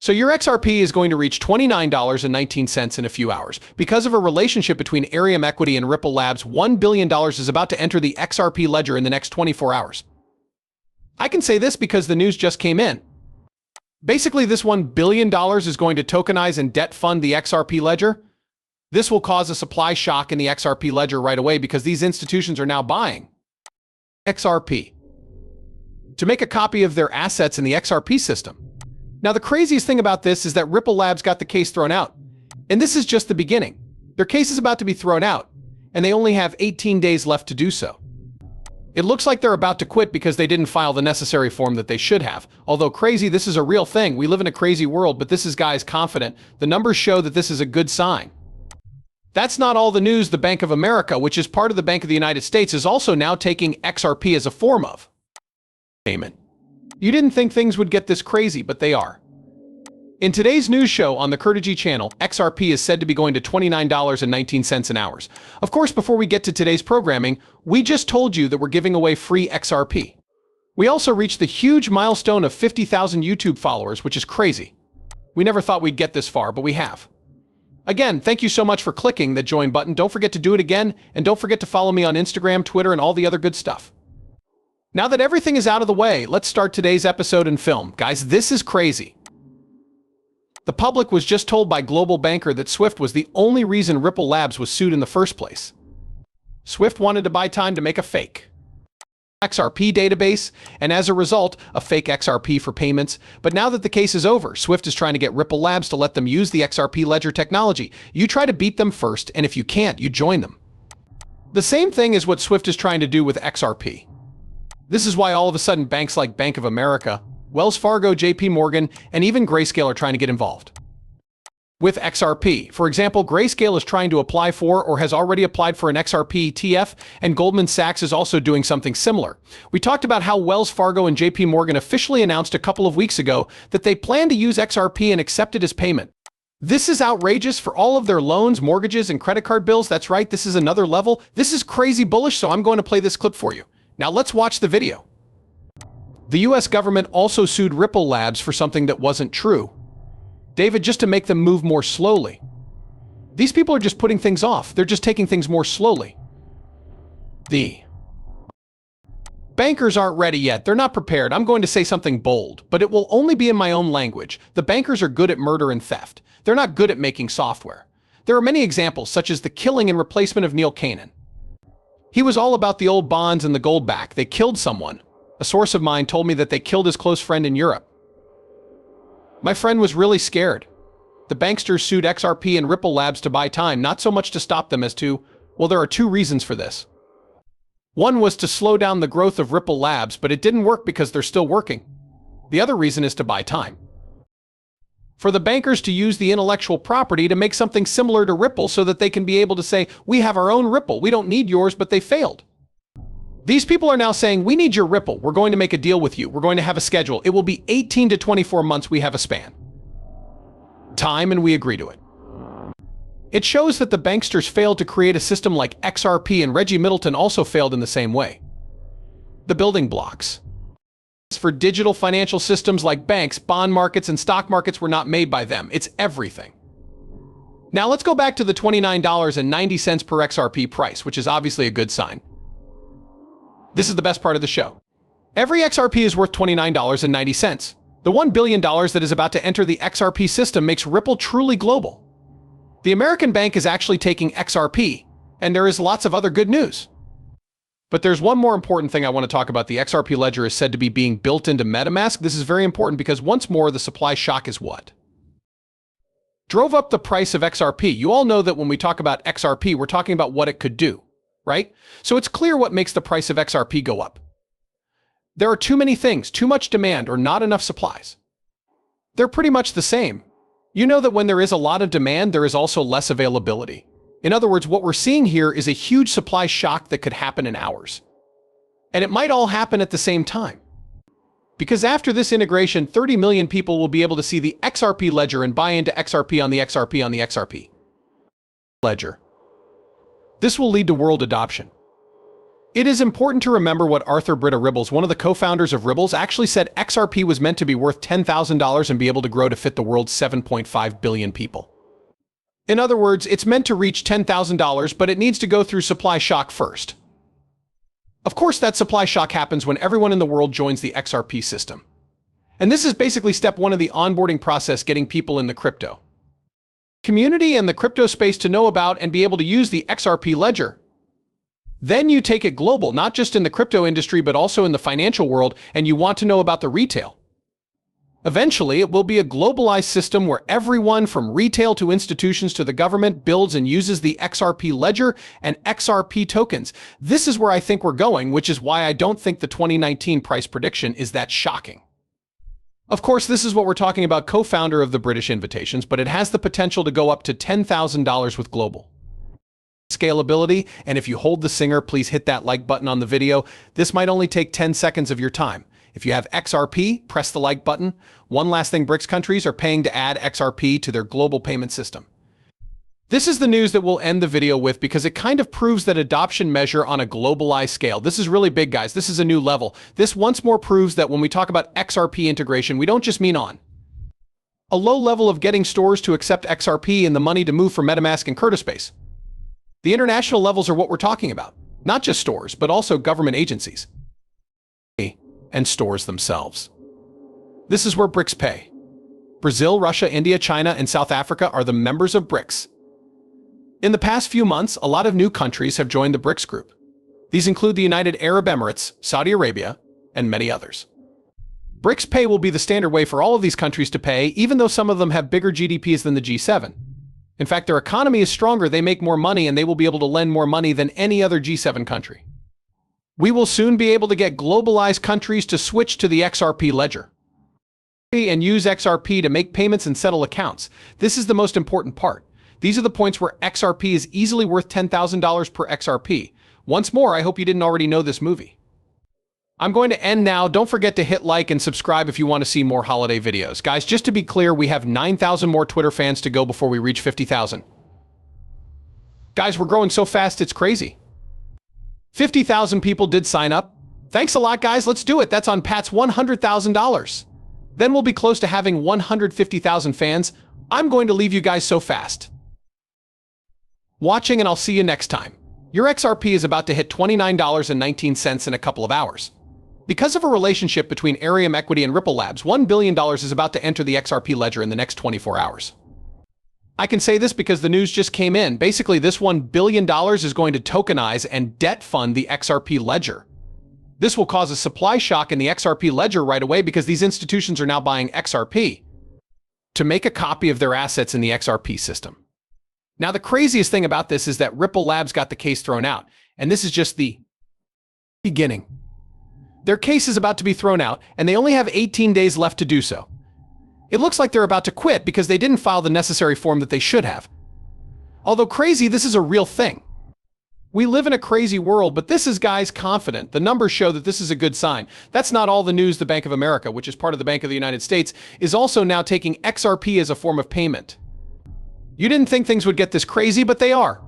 So your XRP is going to reach $29.19 in a few hours. Because of a relationship between Ethereum Equity and Ripple Labs, $1 billion is about to enter the XRP ledger in the next 24 hours. I can say this because the news just came in. Basically, this $1 billion is going to tokenize and debt fund the XRP ledger. This will cause a supply shock in the XRP ledger right away because these institutions are now buying XRP to make a copy of their assets in the XRP system. Now, the craziest thing about this is that Ripple Labs got the case thrown out. And this is just the beginning. Their case is about to be thrown out, and they only have 18 days left to do so. It looks like they're about to quit because they didn't file the necessary form that they should have. Although crazy, this is a real thing. We live in a crazy world, but this is guys confident. The numbers show that this is a good sign. That's not all the news. The Bank of America, which is part of the Bank of the United States, is also now taking XRP as a form of payment. You didn't think things would get this crazy, but they are. In today's news show on the Kurtigi channel, XRP is said to be going to $29.19 an hour. Of course, before we get to today's programming, we just told you that we're giving away free XRP. We also reached the huge milestone of 50,000 YouTube followers, which is crazy. We never thought we'd get this far, but we have. Again, thank you so much for clicking the join button. Don't forget to do it again, and don't forget to follow me on Instagram, Twitter, and all the other good stuff. Now that everything is out of the way, let's start today's episode and film. Guys, this is crazy. The public was just told by Global Banker that Swift was the only reason Ripple Labs was sued in the first place. Swift wanted to buy time to make a fake XRP database, and as a result, a fake XRP for payments. But now that the case is over, Swift is trying to get Ripple Labs to let them use the XRP ledger technology. You try to beat them first, and if you can't, you join them. The same thing is what Swift is trying to do with XRP. This is why all of a sudden banks like Bank of America, Wells Fargo, JP Morgan, and even Grayscale are trying to get involved with XRP. For example, Grayscale is trying to apply for or has already applied for an XRP ETF, and Goldman Sachs is also doing something similar. We talked about how Wells Fargo and JP Morgan officially announced a couple of weeks ago that they plan to use XRP and accept it as payment. This is outrageous for all of their loans, mortgages, and credit card bills. That's right, this is another level. This is crazy bullish, so I'm going to play this clip for you. Now let's watch the video. The US government also sued Ripple Labs for something that wasn't true. David, just to make them move more slowly. These people are just putting things off. They're just taking things more slowly. The bankers aren't ready yet. They're not prepared. I'm going to say something bold, but it will only be in my own language. The bankers are good at murder and theft. They're not good at making software. There are many examples, such as the killing and replacement of Neil Cannon. He was all about the old bonds and the gold back. They killed someone. A source of mine told me that they killed his close friend in Europe. My friend was really scared. The banksters sued XRP and Ripple Labs to buy time, not so much to stop them as to, well, there are two reasons for this. One was to slow down the growth of Ripple Labs, but it didn't work because they're still working. The other reason is to buy time. For the bankers to use the intellectual property to make something similar to Ripple so that they can be able to say, we have our own Ripple, we don't need yours, but they failed. These people are now saying, we need your Ripple, we're going to make a deal with you, we're going to have a schedule, it will be 18 to 24 months, we have a span. Time, and we agree to it. It shows that the banksters failed to create a system like XRP, and Reggie Middleton also failed in the same way. The building blocks for digital financial systems like banks, bond markets, and stock markets were not made by them. It's everything. Now let's go back to the $29.90 per XRP price, which is obviously a good sign. This is the best part of the show. Every XRP is worth $29.90. The $1 billion that is about to enter the XRP system makes Ripple truly global. The American bank is actually taking XRP, and there is lots of other good news. But there's one more important thing I want to talk about. The XRP ledger is said to be being built into MetaMask. This is very important because once more, the supply shock is what drove up the price of XRP. You all know that when we talk about XRP, we're talking about what it could do, right? So it's clear what makes the price of XRP go up. There are too many things, too much demand, or not enough supplies. They're pretty much the same. You know that when there is a lot of demand, there is also less availability. In other words, what we're seeing here is a huge supply shock that could happen in hours. And it might all happen at the same time. Because after this integration, 30 million people will be able to see the XRP ledger and buy into XRP on the XRP on the XRP ledger. This will lead to world adoption. It is important to remember what Arthur Britta Ribbles, one of the co-founders of Ribbles, actually said XRP was meant to be worth $10,000 and be able to grow to fit the world's 7.5 billion people. In other words, it's meant to reach $10,000, but it needs to go through supply shock first. Of course, that supply shock happens when everyone in the world joins the XRP system. And this is basically step one of the onboarding process, getting people in the crypto community and the crypto space to know about and be able to use the XRP ledger. Then you take it global, not just in the crypto industry, but also in the financial world, and you want to know about the retail. Eventually, it will be a globalized system where everyone from retail to institutions to the government builds and uses the XRP ledger and XRP tokens. This is where I think we're going, which is why I don't think the 2019 price prediction is that shocking. Of course, this is what we're talking about, co-founder of the British Invitations, but it has the potential to go up to $10,000 with global scalability. And if you hold the singer, please hit that like button on the video. This might only take 10 seconds of your time. If you have XRP, press the like button. One last thing, BRICS countries are paying to add XRP to their global payment system. This is the news that we'll end the video with because it kind of proves that adoption measure on a globalized scale. This is really big, guys. This is a new level. This once more proves that when we talk about XRP integration, we don't just mean on a low level of getting stores to accept XRP and the money to move from MetaMask and Curtispace. The international levels are what we're talking about. Not just stores, but also government agencies and stores themselves. This is where BRICS pay. Brazil, Russia, India, China, and South Africa are the members of BRICS. In the past few months, a lot of new countries have joined the BRICS group. These include the United Arab Emirates, Saudi Arabia, and many others. BRICS pay will be the standard way for all of these countries to pay, even though some of them have bigger GDPs than the G7. In fact, their economy is stronger, they make more money, and they will be able to lend more money than any other G7 country. We will soon be able to get globalized countries to switch to the XRP ledger and use XRP to make payments and settle accounts. This is the most important part. These are the points where XRP is easily worth $10,000 per XRP. Once more, I hope you didn't already know this movie. I'm going to end now. Don't forget to hit like and subscribe if you want to see more holiday videos. Guys, just to be clear, we have 9,000 more Twitter fans to go before we reach 50,000. Guys, we're growing so fast, it's crazy. 50,000 people did sign up. Thanks a lot, guys. Let's do it. That's on Pat's $100,000. Then we'll be close to having 150,000 fans. I'm going to leave you guys so fast watching, and I'll see you next time. Your XRP is about to hit $29.19 in a couple of hours. Because of a relationship between Ethereum Equity and Ripple Labs, $1 billion is about to enter the XRP ledger in the next 24 hours. I can say this because the news just came in. Basically, this $1 billion is going to tokenize and debt fund the XRP ledger. This will cause a supply shock in the XRP ledger right away because these institutions are now buying XRP to make a copy of their assets in the XRP system. Now, the craziest thing about this is that Ripple Labs got the case thrown out, and this is just the beginning. Their case is about to be thrown out, and they only have 18 days left to do so. It looks like they're about to quit because they didn't file the necessary form that they should have. Although crazy, this is a real thing. We live in a crazy world, but this is, guys, confident. The numbers show that this is a good sign. That's not all the news. The Bank of America, which is part of the Bank of the United States, is also now taking XRP as a form of payment. You didn't think things would get this crazy, but they are.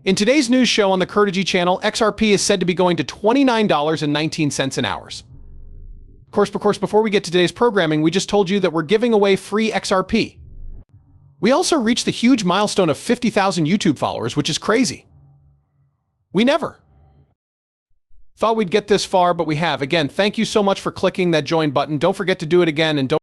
In today's news show on the Kurtigi channel, XRP is said to be going to $29.19 an hour. Of course, before we get to today's programming, we just told you that we're giving away free XRP. We also reached the huge milestone of 50,000 YouTube followers, which is crazy. We never thought we'd get this far, but we have. Again, thank you so much for clicking that join button. Don't forget to do it again, and don't